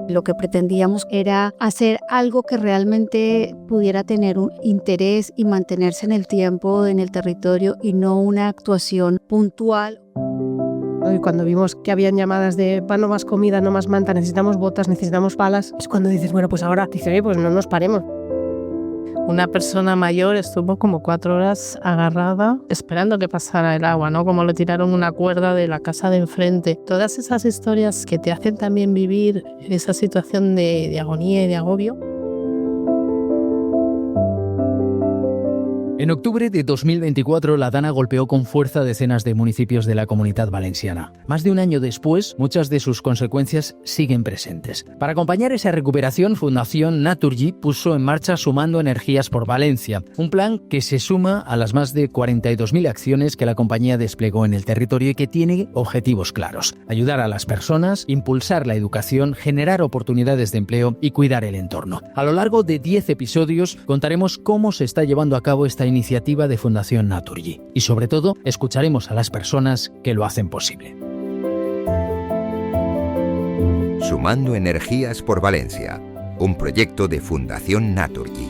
Lo que pretendíamos era hacer algo que realmente pudiera tener un interés y mantenerse en el tiempo, en el territorio, y no una actuación puntual. Y cuando vimos que habían llamadas de no más comida, no más manta, necesitamos botas, necesitamos palas, es cuando dices, bueno, pues ahora, dice, oye, pues no nos paremos. Una persona mayor estuvo como 4 horas agarrada esperando que pasara el agua, ¿no? Como le tiraron una cuerda de la casa de enfrente. Todas esas historias que te hacen también vivir esa situación de agonía y de agobio. En octubre de 2024, la Dana golpeó con fuerza decenas de municipios de la Comunitat Valenciana. Más de un año después, muchas de sus consecuencias siguen presentes. Para acompañar esa recuperación, Fundación Naturgy puso en marcha Sumando Energías por Valencia, un plan que se suma a las más de 42.000 acciones que la compañía desplegó en el territorio y que tiene objetivos claros: ayudar a las personas, impulsar la educación, generar oportunidades de empleo y cuidar el entorno. A lo largo de 10 episodios contaremos cómo se está llevando a cabo esta iniciativa de Fundación Naturgy y, sobre todo, escucharemos a las personas que lo hacen posible. Sumando Energías por Valencia, un proyecto de Fundación Naturgy.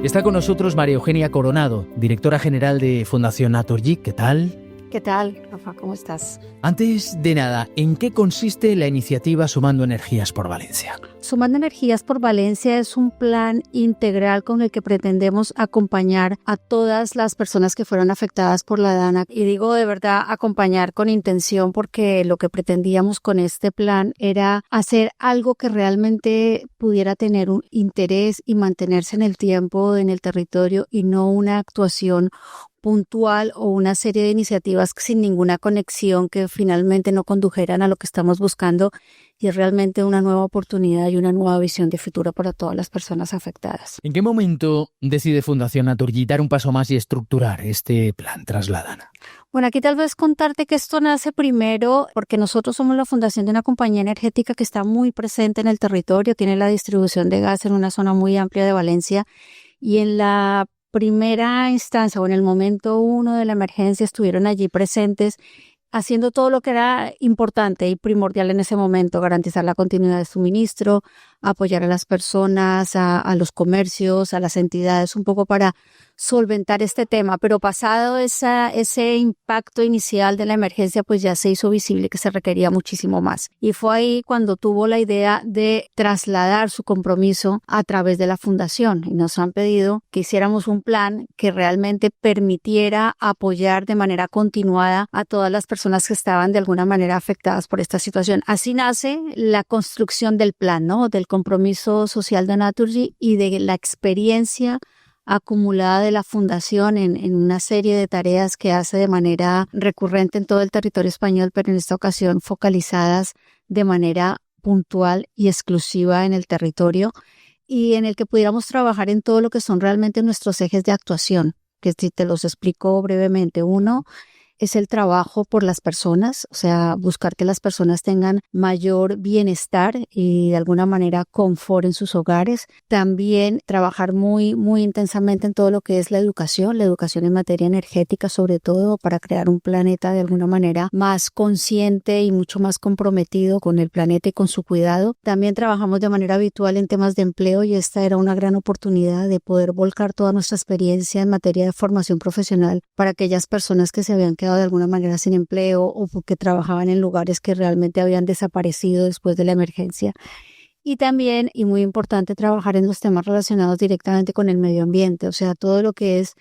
Está con nosotros María Eugenia Coronado, directora general de Fundación Naturgy. ¿Qué tal? ¿Qué tal, Rafa? ¿Cómo estás? Antes de nada, ¿en qué consiste la iniciativa Sumando Energías por Valencia? Sumando Energías por Valencia es un plan integral con el que pretendemos acompañar a todas las personas que fueron afectadas por la Dana. Y digo de verdad acompañar con intención, porque lo que pretendíamos con este plan era hacer algo que realmente pudiera tener un interés y mantenerse en el tiempo, en el territorio, y no una actuación puntual o una serie de iniciativas sin ninguna conexión que finalmente no condujeran a lo que estamos buscando, y es realmente una nueva oportunidad y una nueva visión de futuro para todas las personas afectadas. ¿En qué momento decide Fundación Naturgy dar un paso más y estructurar este plan tras la Dana? Bueno, aquí tal vez contarte que esto nace primero porque nosotros somos la fundación de una compañía energética que está muy presente en el territorio, tiene la distribución de gas en una zona muy amplia de Valencia, y en la primera instancia o en el momento 1 de la emergencia estuvieron allí presentes haciendo todo lo que era importante y primordial en ese momento: garantizar la continuidad de suministro, apoyar a las personas, a los comercios, a las entidades, un poco para solventar este tema. Pero pasado ese impacto inicial de la emergencia, pues ya se hizo visible que se requería muchísimo más. Y fue ahí cuando tuvo la idea de trasladar su compromiso a través de la fundación. Y nos han pedido que hiciéramos un plan que realmente permitiera apoyar de manera continuada a todas las personas que estaban de alguna manera afectadas por esta situación. Así nace la construcción del plan, ¿no? Del compromiso social de Naturgy y de la experiencia acumulada de la fundación en una serie de tareas que hace de manera recurrente en todo el territorio español, pero en esta ocasión focalizadas de manera puntual y exclusiva en el territorio, y en el que pudiéramos trabajar en todo lo que son realmente nuestros ejes de actuación, que si te los explico brevemente. Uno es el trabajo por las personas, o sea, buscar que las personas tengan mayor bienestar y de alguna manera confort en sus hogares. También trabajar muy, muy intensamente en todo lo que es la educación en materia energética, sobre todo para crear un planeta de alguna manera más consciente y mucho más comprometido con el planeta y con su cuidado. También trabajamos de manera habitual en temas de empleo, y esta era una gran oportunidad de poder volcar toda nuestra experiencia en materia de formación profesional para aquellas personas que se habían quedado de alguna manera sin empleo o porque trabajaban en lugares que realmente habían desaparecido después de la emergencia. Y también, y muy importante, trabajar en los temas relacionados directamente con el medio ambiente, o sea, todo lo que es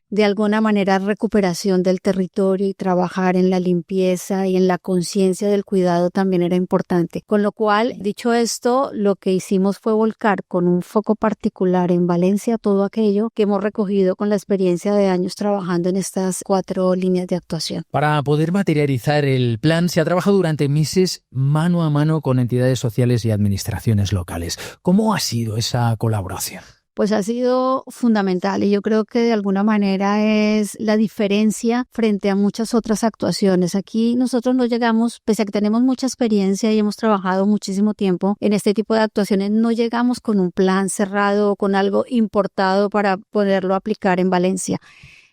de alguna manera recuperación del territorio, y trabajar en la limpieza y en la conciencia del cuidado también era importante. Con lo cual, dicho esto, lo que hicimos fue volcar con un foco particular en Valencia todo aquello que hemos recogido con la experiencia de años trabajando en estas 4 líneas de actuación. Para poder materializar el plan se ha trabajado durante meses mano a mano con entidades sociales y administraciones locales. ¿Cómo ha sido esa colaboración? Pues ha sido fundamental, y yo creo que de alguna manera es la diferencia frente a muchas otras actuaciones. Aquí nosotros no llegamos, pese a que tenemos mucha experiencia y hemos trabajado muchísimo tiempo en este tipo de actuaciones, no llegamos con un plan cerrado o con algo importado para poderlo aplicar en Valencia.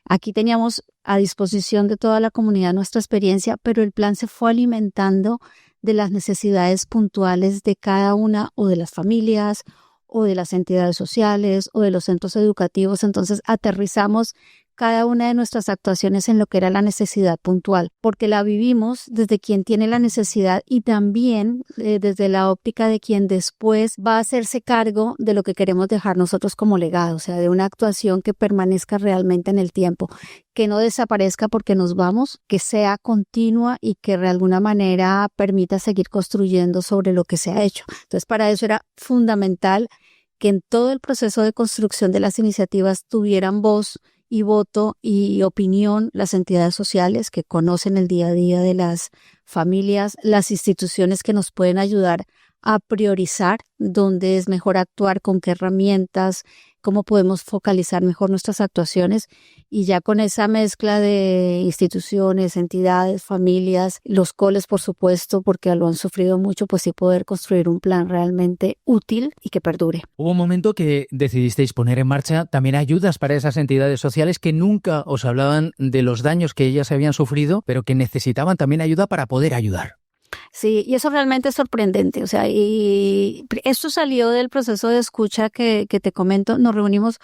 Aquí teníamos a disposición de toda la comunidad nuestra experiencia, pero el plan se fue alimentando de las necesidades puntuales de cada una o de las familias o de las entidades sociales o de los centros educativos. Entonces aterrizamos cada una de nuestras actuaciones en lo que era la necesidad puntual, porque la vivimos desde quien tiene la necesidad y también desde la óptica de quien después va a hacerse cargo de lo que queremos dejar nosotros como legado, o sea, de una actuación que permanezca realmente en el tiempo, que no desaparezca porque nos vamos, que sea continua y que de alguna manera permita seguir construyendo sobre lo que se ha hecho. Entonces, para eso era fundamental que en todo el proceso de construcción de las iniciativas tuvieran voz y voto y opinión las entidades sociales que conocen el día a día de las familias, las instituciones que nos pueden ayudar a priorizar dónde es mejor actuar, con qué herramientas, cómo podemos focalizar mejor nuestras actuaciones, y ya con esa mezcla de instituciones, entidades, familias, los coles por supuesto, porque lo han sufrido mucho, pues sí poder construir un plan realmente útil y que perdure. Hubo un momento que decidisteis poner en marcha también ayudas para esas entidades sociales que nunca os hablaban de los daños que ellas habían sufrido, pero que necesitaban también ayuda para poder ayudar. Sí, y eso realmente es sorprendente, o sea, y esto salió del proceso de escucha que te comento. Nos reunimos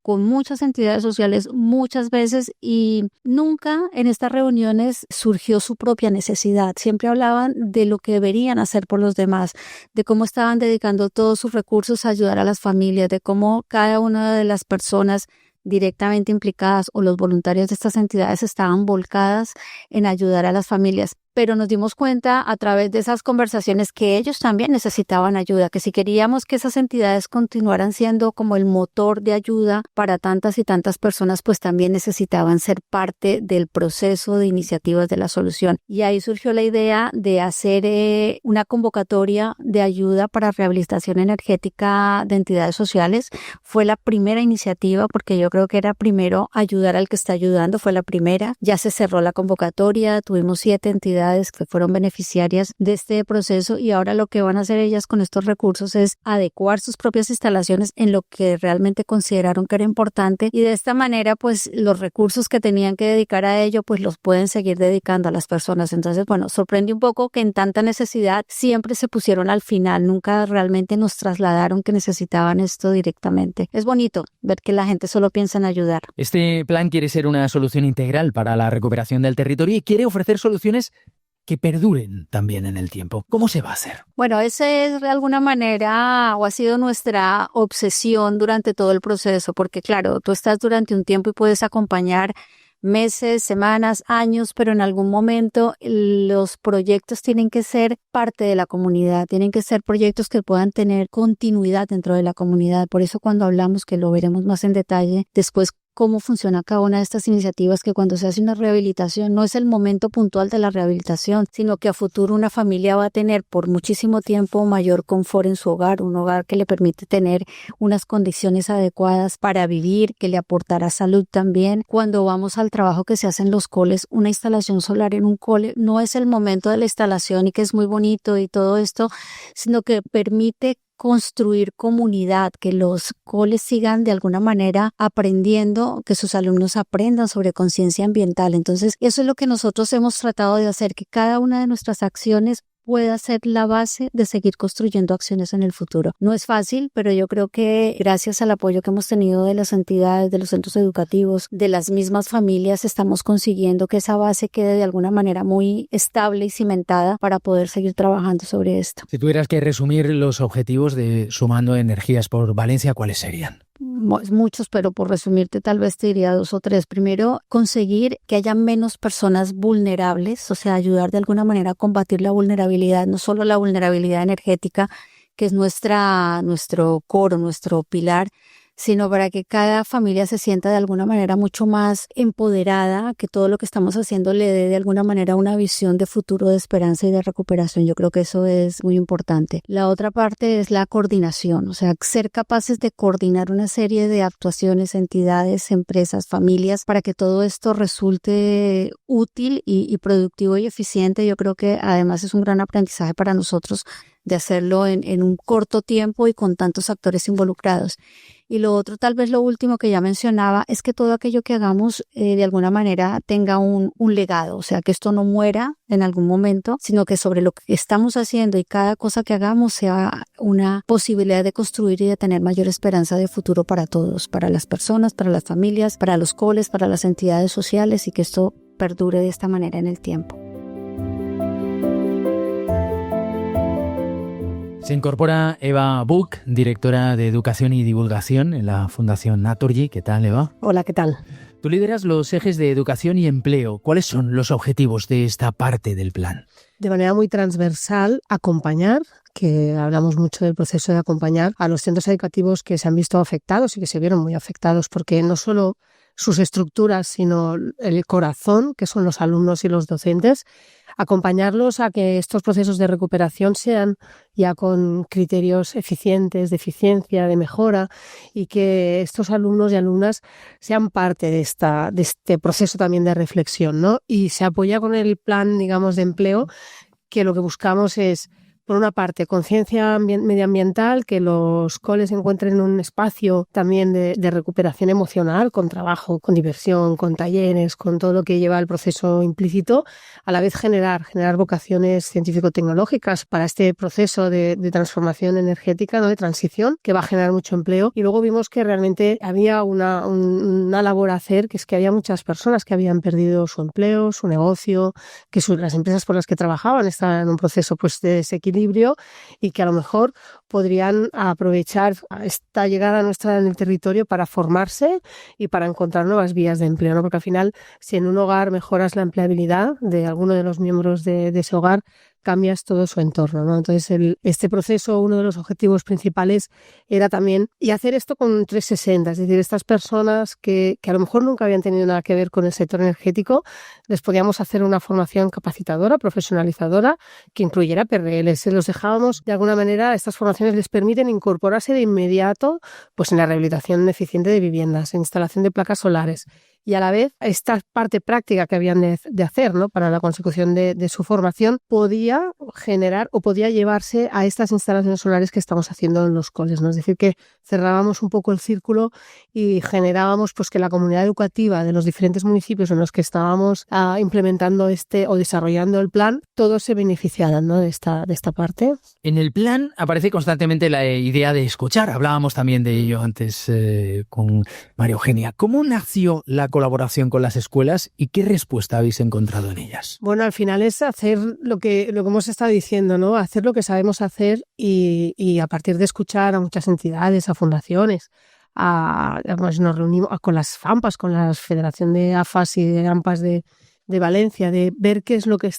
con muchas entidades sociales muchas veces y nunca en estas reuniones surgió su propia necesidad. Siempre hablaban de lo que deberían hacer por los demás, de cómo estaban dedicando todos sus recursos a ayudar a las familias, de cómo cada una de las personas directamente implicadas o los voluntarios de estas entidades estaban volcadas en ayudar a las familias. Pero nos dimos cuenta a través de esas conversaciones que ellos también necesitaban ayuda, que si queríamos que esas entidades continuaran siendo como el motor de ayuda para tantas y tantas personas, pues también necesitaban ser parte del proceso de iniciativas de la solución. Y ahí surgió la idea de hacer una convocatoria de ayuda para rehabilitación energética de entidades sociales. Fue la primera iniciativa, porque yo creo que era primero ayudar al que está ayudando, fue la primera. Ya se cerró la convocatoria, tuvimos 7 entidades que fueron beneficiarias de este proceso, y ahora lo que van a hacer ellas con estos recursos es adecuar sus propias instalaciones en lo que realmente consideraron que era importante, y de esta manera pues los recursos que tenían que dedicar a ello pues los pueden seguir dedicando a las personas. Entonces, bueno, sorprende un poco que en tanta necesidad siempre se pusieron al final, nunca realmente nos trasladaron que necesitaban esto directamente. Es bonito ver que la gente solo piensa en ayudar. Este plan quiere ser una solución integral para la recuperación del territorio y quiere ofrecer soluciones que perduren también en el tiempo. ¿Cómo se va a hacer? Bueno, ese es de alguna manera o ha sido nuestra obsesión durante todo el proceso, porque claro, tú estás durante un tiempo y puedes acompañar meses, semanas, años, pero en algún momento los proyectos tienen que ser parte de la comunidad, tienen que ser proyectos que puedan tener continuidad dentro de la comunidad. Por eso cuando hablamos, que lo veremos más en detalle después, cómo funciona cada una de estas iniciativas, que cuando se hace una rehabilitación no es el momento puntual de la rehabilitación, sino que a futuro una familia va a tener por muchísimo tiempo mayor confort en su hogar, un hogar que le permite tener unas condiciones adecuadas para vivir, que le aportará salud también. Cuando vamos al trabajo que se hace en los coles, una instalación solar en un cole no es el momento de la instalación y que es muy bonito y todo esto, sino que permite construir comunidad, que los coles sigan de alguna manera aprendiendo, que sus alumnos aprendan sobre conciencia ambiental. Entonces, eso es lo que nosotros hemos tratado de hacer, que cada una de nuestras acciones pueda ser la base de seguir construyendo acciones en el futuro. No es fácil, pero yo creo que gracias al apoyo que hemos tenido de las entidades, de los centros educativos, de las mismas familias, estamos consiguiendo que esa base quede de alguna manera muy estable y cimentada para poder seguir trabajando sobre esto. Si tuvieras que resumir los objetivos de Sumando Energías por Valencia, ¿cuáles serían? Muchos, pero por resumirte tal vez te diría 2 o 3. Primero, conseguir que haya menos personas vulnerables, o sea, ayudar de alguna manera a combatir la vulnerabilidad, no solo la vulnerabilidad energética, que es nuestro core, nuestro pilar, sino para que cada familia se sienta de alguna manera mucho más empoderada, que todo lo que estamos haciendo le dé de alguna manera una visión de futuro, de esperanza y de recuperación. Yo creo que eso es muy importante. La otra parte es la coordinación, o sea, ser capaces de coordinar una serie de actuaciones, entidades, empresas, familias, para que todo esto resulte útil y productivo y eficiente. Yo creo que además es un gran aprendizaje para nosotros de hacerlo en un corto tiempo y con tantos actores involucrados. Y lo otro, tal vez lo último que ya mencionaba, es que todo aquello que hagamos de alguna manera tenga un legado, o sea, que esto no muera en algún momento, sino que sobre lo que estamos haciendo y cada cosa que hagamos sea una posibilidad de construir y de tener mayor esperanza de futuro para todos, para las personas, para las familias, para los coles, para las entidades sociales, y que esto perdure de esta manera en el tiempo. Se incorpora Eva Buch, directora de Educación y Divulgación en la Fundación Naturgy. ¿Qué tal, Eva? Hola, ¿qué tal? Tú lideras los ejes de educación y empleo. ¿Cuáles son los objetivos de esta parte del plan? De manera muy transversal, acompañar, que hablamos mucho del proceso de acompañar a los centros educativos que se han visto afectados y que se vieron muy afectados, porque no solo sus estructuras, sino el corazón, que son los alumnos y los docentes, acompañarlos a que estos procesos de recuperación sean ya con criterios eficientes, de eficiencia, de mejora, y que estos alumnos y alumnas sean parte de este proceso también de reflexión, ¿no? Y se apoya con el plan, digamos, de empleo, que lo que buscamos es, por una parte, conciencia medioambiental, que los coles encuentren un espacio también de recuperación emocional, con trabajo, con diversión, con talleres, con todo lo que lleva el proceso implícito, a la vez generar vocaciones científico-tecnológicas para este proceso de transformación energética, ¿no? De transición, que va a generar mucho empleo. Y luego vimos que realmente había una labor a hacer, que es que había muchas personas que habían perdido su empleo, su negocio, que las empresas por las que trabajaban estaban en un proceso pues de desequilibrio, y que a lo mejor podrían aprovechar esta llegada nuestra en el territorio para formarse y para encontrar nuevas vías de empleo, ¿no? Porque al final, si en un hogar mejoras la empleabilidad de alguno de los miembros de ese hogar, cambias todo su entorno, ¿no? Entonces, este proceso, uno de los objetivos principales era también, y hacer esto con 360, es decir, estas personas que a lo mejor nunca habían tenido nada que ver con el sector energético, les podíamos hacer una formación capacitadora, profesionalizadora, que incluyera PRL. Se los dejábamos, de alguna manera, estas formaciones les permiten incorporarse de inmediato pues en la rehabilitación eficiente de viviendas, en instalación de placas solares, y a la vez esta parte práctica que habían de hacer, ¿no? Para la consecución de su formación podía generar o podía llevarse a estas instalaciones solares que estamos haciendo en los coles, ¿no? Es decir, que cerrábamos un poco el círculo y generábamos pues que la comunidad educativa de los diferentes municipios en los que estábamos implementando o desarrollando el plan, todos se beneficiaran, ¿no? de esta parte. En el plan aparece constantemente la idea de escuchar. Hablábamos también de ello antes con María Eugenia. ¿Cómo nació la colaboración con las escuelas y qué respuesta habéis encontrado en ellas? Bueno, al final es hacer lo que hemos estado diciendo, ¿no? Hacer lo que sabemos hacer y a partir de escuchar a muchas entidades, a fundaciones, pues nos reunimos con las FAMPAs, con la Federación de AFAS y de AMPAs de Valencia, de ver qué es lo que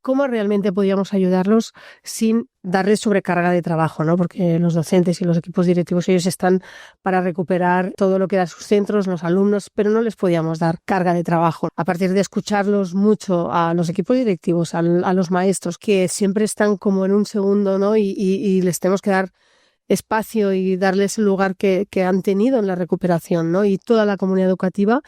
cómo realmente podíamos ayudarlos sin darles sobrecarga de trabajo, ¿no? Porque los docentes y los equipos directivos, ellos están para recuperar todo lo que da sus centros, los alumnos, pero no les podíamos dar carga de trabajo. A partir de escucharlos mucho a los equipos directivos, a los maestros, que siempre están como en un segundo, ¿no? Y les tenemos que dar espacio y darles el lugar que han tenido en la recuperación, ¿no? Y toda la comunidad educativa,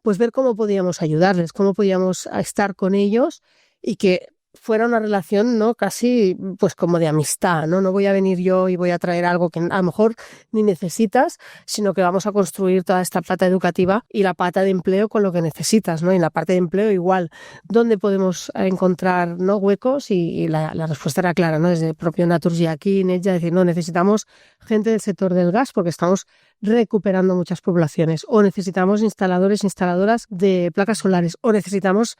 pues ver cómo podíamos ayudarles, cómo podíamos estar con ellos y que fuera una relación, ¿no? Casi pues como de amistad, ¿no? No voy a venir yo y voy a traer algo que a lo mejor ni necesitas, sino que vamos a construir toda esta pata educativa y la pata de empleo con lo que necesitas, ¿no? Y en la parte de empleo igual, ¿dónde podemos encontrar, ¿no? huecos? Y la respuesta era clara, ¿no? Desde el propio Naturgy aquí, en ella, decir, no, necesitamos gente del sector del gas porque estamos recuperando muchas poblaciones, o necesitamos instaladores, instaladoras de placas solares, o necesitamos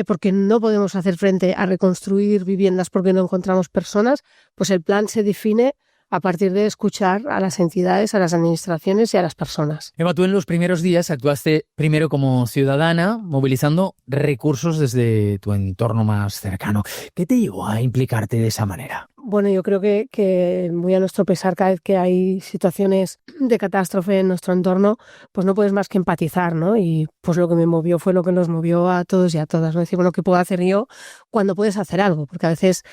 porque no podemos hacer frente a reconstruir viviendas porque no encontramos personas, pues el plan se define a partir de escuchar a las entidades, a las administraciones y a las personas. Eva, tú en los primeros días actuaste primero como ciudadana, movilizando recursos desde tu entorno más cercano. ¿Qué te llevó a implicarte de esa manera? Bueno, yo creo que muy a nuestro pesar, cada vez que hay situaciones de catástrofe en nuestro entorno, pues no puedes más que empatizar, ¿no? Y pues lo que me movió fue lo que nos movió a todos y a todas, ¿no? Decir, bueno, ¿qué puedo hacer yo cuando puedes hacer algo? Porque a veces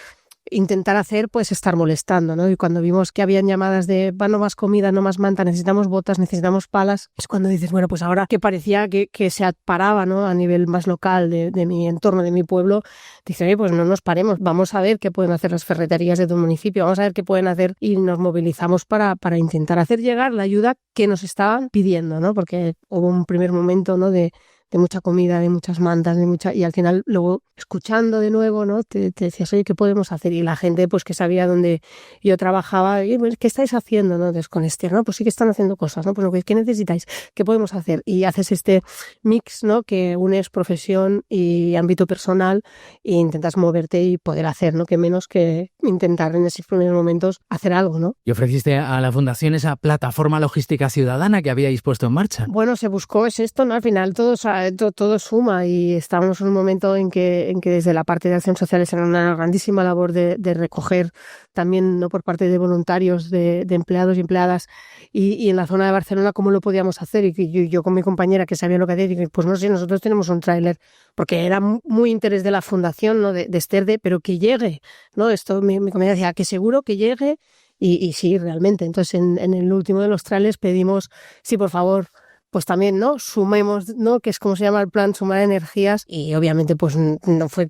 intentar hacer, pues estar molestando, ¿no? Y cuando vimos que habían llamadas de no más comida, no más manta, necesitamos botas, necesitamos palas, es cuando dices, bueno, pues ahora que parecía que se paraba, ¿no? A nivel más local de mi entorno, de mi pueblo, dicen, oye, pues no nos paremos, vamos a ver qué pueden hacer las ferreterías de tu municipio, vamos a ver qué pueden hacer, y nos movilizamos para intentar hacer llegar la ayuda que nos estaban pidiendo, ¿no? Porque hubo un primer momento, ¿no? de mucha comida, de muchas mantas, y al final luego escuchando de nuevo, ¿no? Te decías, oye, ¿qué podemos hacer? Y la gente pues que sabía dónde yo trabajaba, ¿qué estáis haciendo? ¿No? Entonces con no, pues sí que están haciendo cosas, ¿no? Pues ¿qué necesitáis? ¿Qué podemos hacer? Y haces este mix, ¿no? Que unes profesión y ámbito personal e intentas moverte y poder hacer, ¿no? Que menos que intentar en esos primeros momentos hacer algo, ¿no? Y ofreciste a la Fundación esa plataforma logística ciudadana que habíais puesto en marcha. Bueno, se buscó, es esto, ¿no? Al final todo suma, y estábamos en un momento en que desde la parte de acción social era una grandísima labor de recoger también, ¿no? Por parte de voluntarios, de empleados y empleadas, y en la zona de Barcelona cómo lo podíamos hacer, y yo con mi compañera que sabía lo que hacía, y pues no sé, nosotros tenemos un tráiler, porque era muy interés de la fundación, ¿no? de Esther, pero que llegue, ¿no? Esto mi compañera decía, que seguro que llegue, y sí, realmente. Entonces en el último de los trailers pedimos, sí, por favor, pues también, ¿no? Sumemos, ¿no? Que es como se llama el plan, sumar energías, y obviamente pues no fue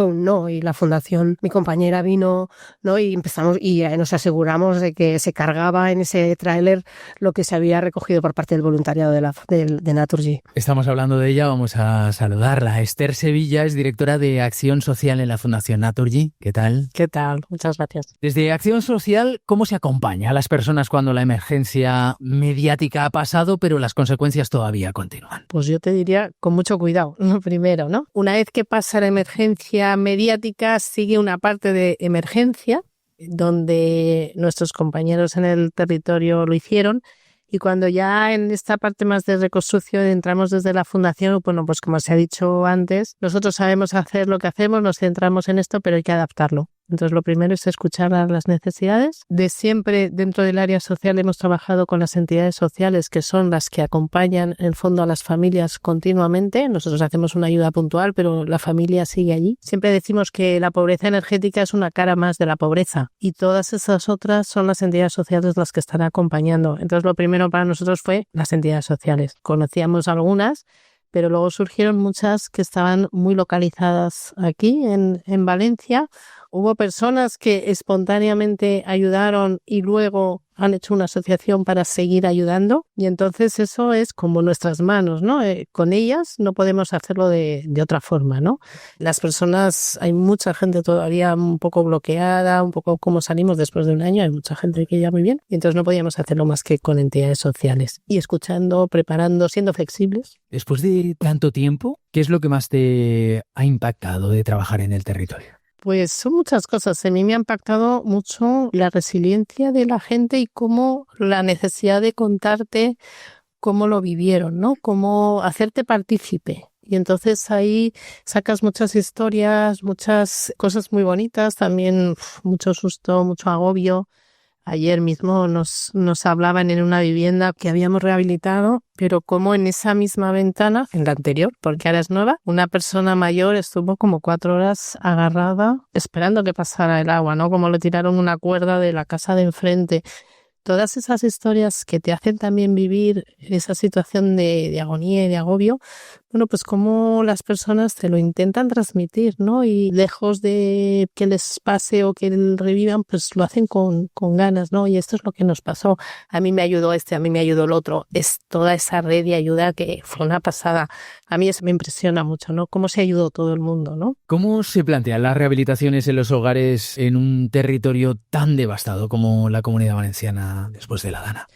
un no, y la fundación, mi compañera vino, ¿no? Y empezamos, y nos aseguramos de que se cargaba en ese tráiler lo que se había recogido por parte del voluntariado de Naturgy. Estamos hablando de ella, vamos a saludarla. Esther Sevilla es directora de Acción Social en la Fundación Naturgy. ¿Qué tal? ¿Qué tal? Muchas gracias. Desde Acción Social, ¿cómo se acompaña a las personas cuando la emergencia mediática ha pasado, pero las consecuencias todavía continúan? Pues yo te diría con mucho cuidado, primero, ¿no? Una vez que pasa la emergencia mediática, sigue una parte de emergencia donde nuestros compañeros en el territorio lo hicieron, y cuando ya en esta parte más de reconstrucción entramos desde la Fundación, bueno, pues como se ha dicho antes, nosotros sabemos hacer lo que hacemos, nos centramos en esto, pero hay que adaptarlo. Entonces, lo primero es escuchar las necesidades. De siempre, dentro del área social, hemos trabajado con las entidades sociales, que son las que acompañan, en el fondo, a las familias continuamente. Nosotros hacemos una ayuda puntual, pero la familia sigue allí. Siempre decimos que la pobreza energética es una cara más de la pobreza, y todas esas otras son las entidades sociales las que están acompañando. Entonces, lo primero para nosotros fue las entidades sociales. Conocíamos algunas, pero luego surgieron muchas que estaban muy localizadas aquí en Valencia. Hubo personas que espontáneamente ayudaron y luego han hecho una asociación para seguir ayudando, y entonces eso es como nuestras manos, ¿no? Con ellas no podemos hacerlo de otra forma, ¿no? Las personas, hay mucha gente todavía un poco bloqueada, un poco como salimos después de un año, hay mucha gente que ya muy bien, y entonces no podíamos hacerlo más que con entidades sociales, y escuchando, preparando, siendo flexibles. Después de tanto tiempo, ¿qué es lo que más te ha impactado de trabajar en el territorio? Pues son muchas cosas. A mí me ha impactado mucho la resiliencia de la gente y cómo la necesidad de contarte cómo lo vivieron, ¿no? Cómo hacerte partícipe. Y entonces ahí sacas muchas historias, muchas cosas muy bonitas, también mucho susto, mucho agobio. Ayer mismo nos hablaban en una vivienda que habíamos rehabilitado, pero como en esa misma ventana, en la anterior, porque ahora es nueva, una persona mayor estuvo como 4 horas agarrada esperando que pasara el agua, ¿no? Como le tiraron una cuerda de la casa de enfrente. Todas esas historias que te hacen también vivir esa situación de agonía y de agobio, bueno, pues como las personas te lo intentan transmitir, ¿no? Y lejos de que les pase o que revivan, pues lo hacen con ganas, ¿no? Y esto es lo que nos pasó. A mí me ayudó a mí me ayudó el otro. Es toda esa red de ayuda que fue una pasada. A mí eso me impresiona mucho, ¿no? Cómo se ayudó todo el mundo, ¿no? ¿Cómo se plantean las rehabilitaciones en los hogares en un territorio tan devastado como la Comunidad Valenciana después de la Dana?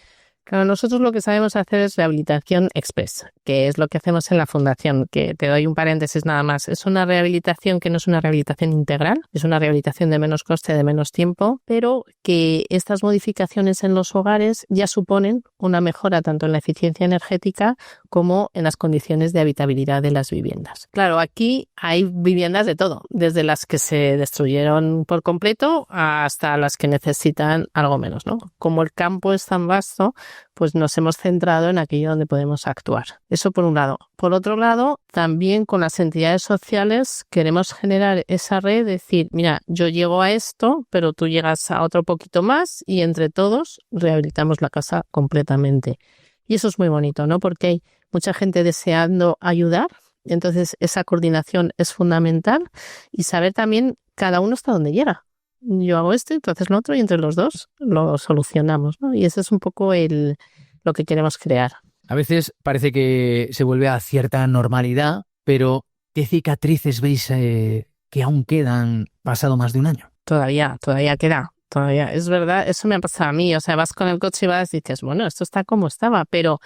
Claro, nosotros lo que sabemos hacer es rehabilitación express, que es lo que hacemos en la Fundación, que te doy un paréntesis nada más. Es una rehabilitación que no es una rehabilitación integral, es una rehabilitación de menos coste, de menos tiempo, pero que estas modificaciones en los hogares ya suponen una mejora tanto en la eficiencia energética como en las condiciones de habitabilidad de las viviendas. Claro, aquí hay viviendas de todo, desde las que se destruyeron por completo hasta las que necesitan algo menos, ¿no? Como el campo es tan vasto, pues nos hemos centrado en aquello donde podemos actuar. Eso por un lado. Por otro lado, también con las entidades sociales queremos generar esa red, decir, mira, yo llego a esto, pero tú llegas a otro poquito más y entre todos rehabilitamos la casa completamente. Y eso es muy bonito, ¿no? Porque hay mucha gente deseando ayudar, entonces esa coordinación es fundamental y saber también cada uno hasta dónde llega. Yo hago esto, tú haces lo otro y entre los dos lo solucionamos, ¿no? Y eso es un poco lo que queremos crear. A veces parece que se vuelve a cierta normalidad, pero ¿qué cicatrices veis que aún quedan pasado más de un año? Todavía queda. Todavía, es verdad, eso me ha pasado a mí. O sea, vas con el coche y dices, bueno, esto está como estaba, pero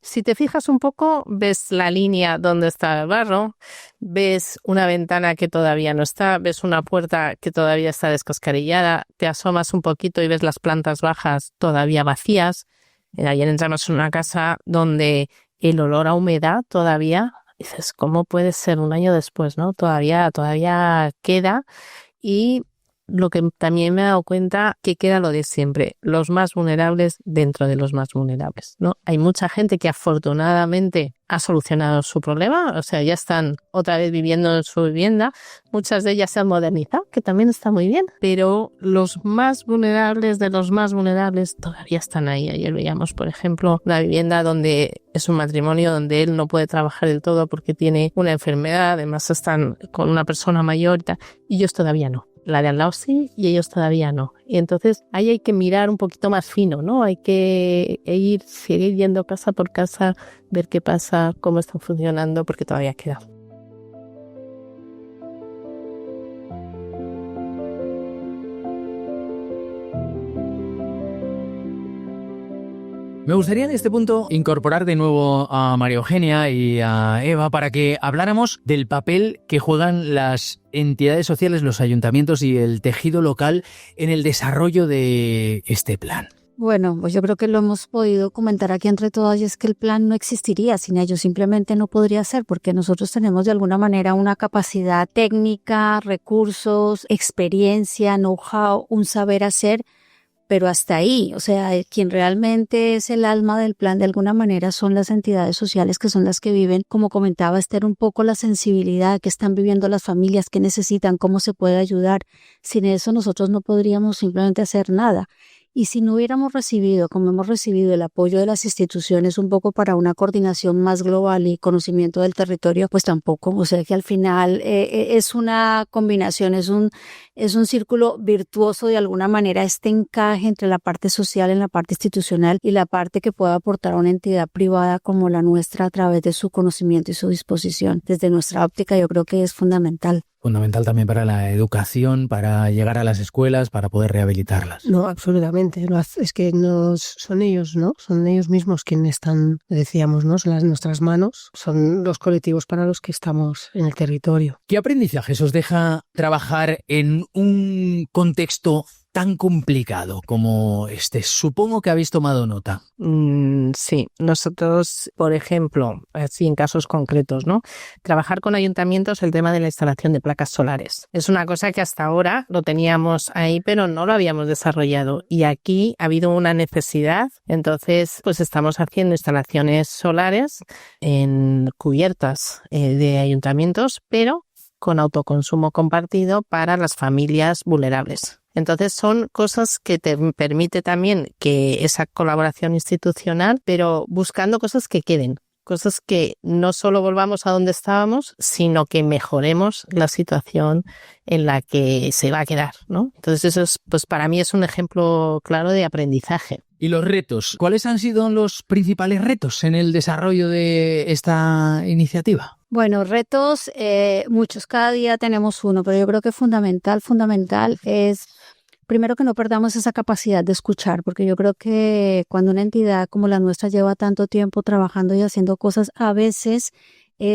si te fijas un poco, ves la línea donde está el barro, ves una ventana que todavía no está, ves una puerta que todavía está descascarillada, te asomas un poquito y ves las plantas bajas todavía vacías. Ayer entramos en una casa donde el olor a humedad todavía, dices, ¿cómo puede ser un año después, no? Todavía queda. Y lo que también me he dado cuenta que queda lo de siempre, los más vulnerables dentro de los más vulnerables, ¿no? Hay mucha gente que afortunadamente ha solucionado su problema, o sea, ya están otra vez viviendo en su vivienda, muchas de ellas se han modernizado, que también está muy bien, pero los más vulnerables de los más vulnerables todavía están ahí. Ayer veíamos, por ejemplo, una vivienda donde es un matrimonio donde él no puede trabajar del todo porque tiene una enfermedad, además están con una persona mayor y ellos todavía no. La de al lado sí y ellos todavía no. Y entonces ahí hay que mirar un poquito más fino, ¿no? Hay que seguir yendo casa por casa, ver qué pasa, cómo están funcionando, porque todavía queda. Me gustaría en este punto incorporar de nuevo a María Eugenia y a Eva para que habláramos del papel que juegan las entidades sociales, los ayuntamientos y el tejido local en el desarrollo de este plan. Bueno, pues yo creo que lo hemos podido comentar aquí entre todas y es que el plan no existiría sin ellos, simplemente no podría ser porque nosotros tenemos de alguna manera una capacidad técnica, recursos, experiencia, know-how, un saber hacer, pero hasta ahí, o sea, quien realmente es el alma del plan de alguna manera son las entidades sociales que son las que viven, como comentaba Esther, un poco la sensibilidad que están viviendo las familias, que necesitan, cómo se puede ayudar. Sin eso nosotros no podríamos simplemente hacer nada. Y si no hubiéramos recibido, como hemos recibido, el apoyo de las instituciones un poco para una coordinación más global y conocimiento del territorio, pues tampoco. O sea que al final es una combinación, es un círculo virtuoso de alguna manera, este encaje entre la parte social en la parte institucional y la parte que pueda aportar a una entidad privada como la nuestra a través de su conocimiento y su disposición. Desde nuestra óptica yo creo que es fundamental. Fundamental también para la educación, para llegar a las escuelas, para poder rehabilitarlas. No, absolutamente. Es que son ellos, ¿no? Son ellos mismos quienes están, decíamos, ¿no? Son nuestras manos, son los colectivos para los que estamos en el territorio. ¿Qué aprendizajes os deja trabajar en un contexto tan complicado como este? Supongo que habéis tomado nota. Sí, nosotros, por ejemplo, así en casos concretos, ¿no? Trabajar con ayuntamientos el tema de la instalación de placas solares. Es una cosa que hasta ahora lo teníamos ahí, pero no lo habíamos desarrollado. Y aquí ha habido una necesidad, entonces pues estamos haciendo instalaciones solares en cubiertas de ayuntamientos, pero con autoconsumo compartido para las familias vulnerables. Entonces son cosas que te permite también que esa colaboración institucional, pero buscando cosas que queden, cosas que no solo volvamos a donde estábamos, sino que mejoremos la situación en la que se va a quedar, ¿no? Entonces eso es, pues para mí es un ejemplo claro de aprendizaje. ¿Y los retos? ¿Cuáles han sido los principales retos en el desarrollo de esta iniciativa? Bueno, retos, muchos, cada día tenemos uno, pero yo creo que fundamental es primero que no perdamos esa capacidad de escuchar, porque yo creo que cuando una entidad como la nuestra lleva tanto tiempo trabajando y haciendo cosas, a veces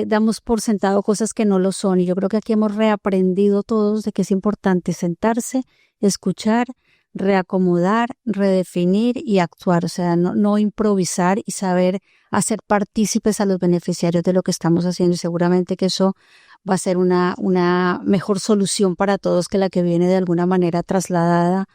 damos por sentado cosas que no lo son. Y yo creo que aquí hemos reaprendido todos de que es importante sentarse, escuchar, reacomodar, redefinir y actuar, o sea, no improvisar y saber hacer partícipes a los beneficiarios de lo que estamos haciendo, y seguramente que eso va a ser una mejor solución para todos que la que viene de alguna manera trasladada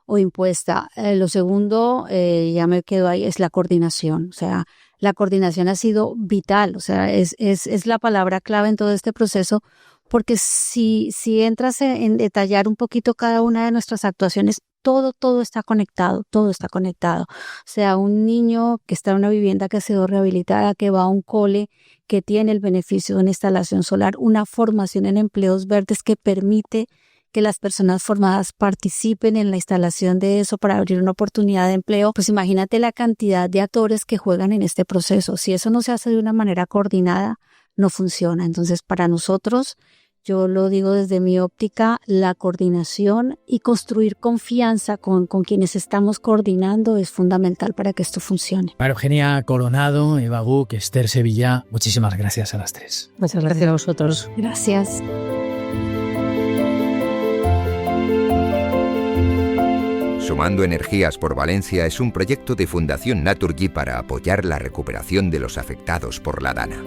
o impuesta. Lo segundo, ya me quedo ahí, es la coordinación. O sea, la coordinación ha sido vital, o sea, es la palabra clave en todo este proceso, porque si entras en detallar un poquito cada una de nuestras actuaciones, todo está conectado, todo está conectado. O sea, un niño que está en una vivienda que ha sido rehabilitada, que va a un cole, que tiene el beneficio de una instalación solar, una formación en empleos verdes que permite que las personas formadas participen en la instalación de eso para abrir una oportunidad de empleo, pues imagínate la cantidad de actores que juegan en este proceso. Si eso no se hace de una manera coordinada, no funciona. Entonces, para nosotros, yo lo digo desde mi óptica, la coordinación y construir confianza con quienes estamos coordinando es fundamental para que esto funcione. María Eugenia Coronado, Eva Buch, Esther Sevilla, muchísimas gracias a las tres. Muchas gracias a vosotros. Gracias. Sumando Energías por Valencia es un proyecto de Fundación Naturgy para apoyar la recuperación de los afectados por la DANA.